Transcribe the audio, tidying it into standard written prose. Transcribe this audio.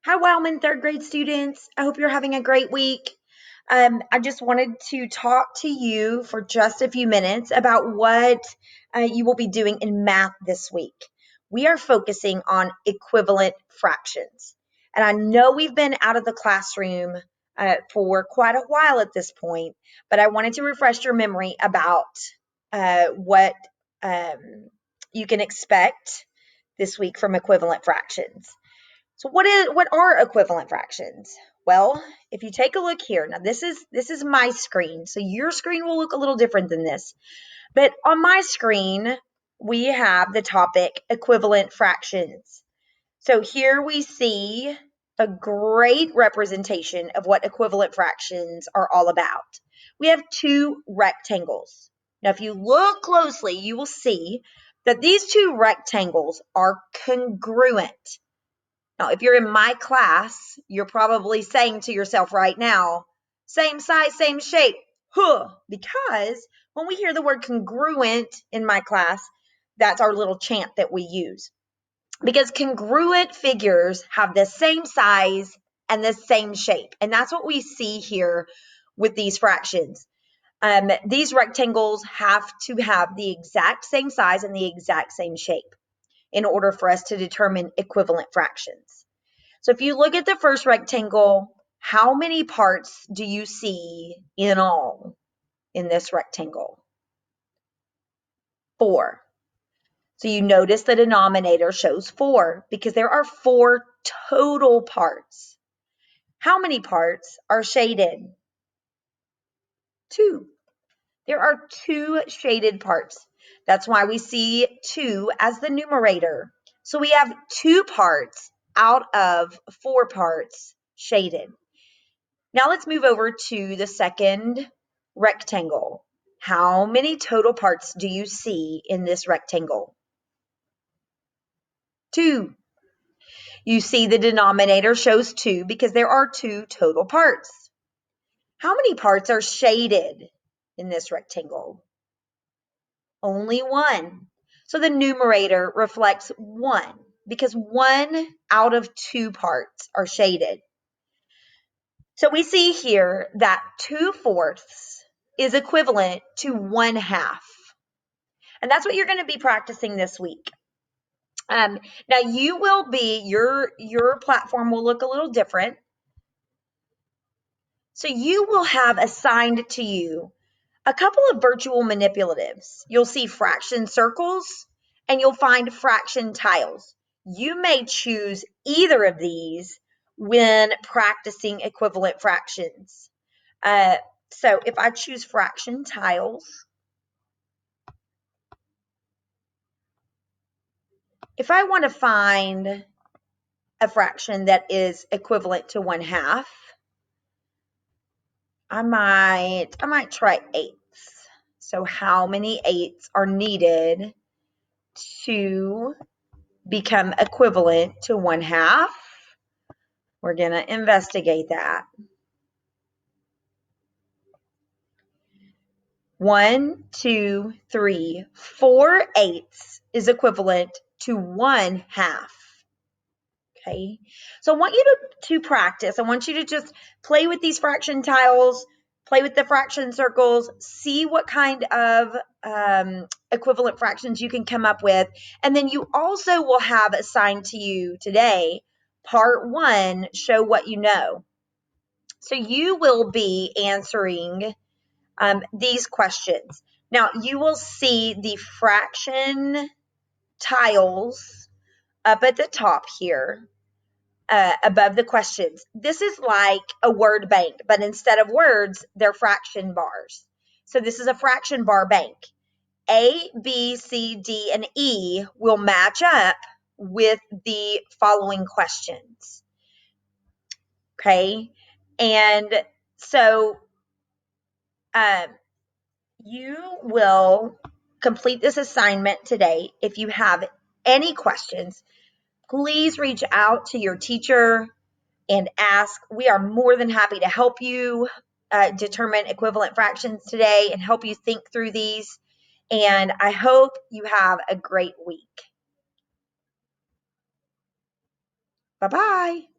Hi, Wildman third grade students. I hope you're having a great week. I just wanted to talk to you for just a few minutes about what you will be doing in math this week. We are focusing on equivalent fractions. And I know we've been out of the classroom for quite a while at this point, but I wanted to refresh your memory about what you can expect this week from equivalent fractions. So what are equivalent fractions? Well, if you take a look here, now this is my screen. So your screen will look a little different than this. But on my screen, we have the topic equivalent fractions. So here we see a great representation of what equivalent fractions are all about. We have two rectangles. Now, if you look closely, you will see that these two rectangles are congruent. Now, if you're in my class, you're probably saying to yourself right now, same size, same shape, because when we hear the word congruent in my class, that's our little chant that we use. Because congruent figures have the same size and the same shape. And that's what we see here with these fractions. These rectangles have to have the exact same size and the exact same shape in order for us to determine equivalent fractions. So if you look at the first rectangle, how many parts do you see in all in this rectangle? 4. So you notice the denominator shows 4 because there are 4 total parts. How many parts are shaded? 2. There are 2 shaded parts. That's why we see 2 as the numerator. So we have 2 parts out of 4 parts shaded. Now let's move over to the second rectangle. How many total parts do you see in this rectangle? 2. You see the denominator shows 2 because there are 2 total parts. How many parts are shaded in this rectangle? Only 1. So the numerator reflects 1 because 1 out of 2 parts are shaded. So we see here that 2/4 is equivalent to 1/2. And that's what you're going to be practicing this week. Now you will be, your platform will look a little different. So you will have assigned to you a couple of virtual manipulatives. You'll see fraction circles and you'll find fraction tiles. You may choose either of these when practicing equivalent fractions. So if I choose fraction tiles, if I want to find a fraction that is equivalent to 1/2, I might try 8ths. So how many 8ths are needed to become equivalent to 1/2? We're going to investigate that. 1, 2, 3, 4/8 is equivalent to 1/2. Okay, so I want you to practice. I want you to just play with these fraction tiles, play with the fraction circles, see what kind of equivalent fractions you can come up with. And then you also will have assigned to you today, part 1, show what you know. So you will be answering these questions. Now you will see the fraction tiles up at the top here. Above the questions. This is like a word bank, but instead of words, they're fraction bars. So this is a fraction bar bank. A, B, C, D, and E will match up with the following questions. Okay, and so you will complete this assignment today. If you have any questions, please reach out to your teacher and ask. We are more than happy to help you determine equivalent fractions today and help you think through these. And I hope you have a great week. Bye-bye.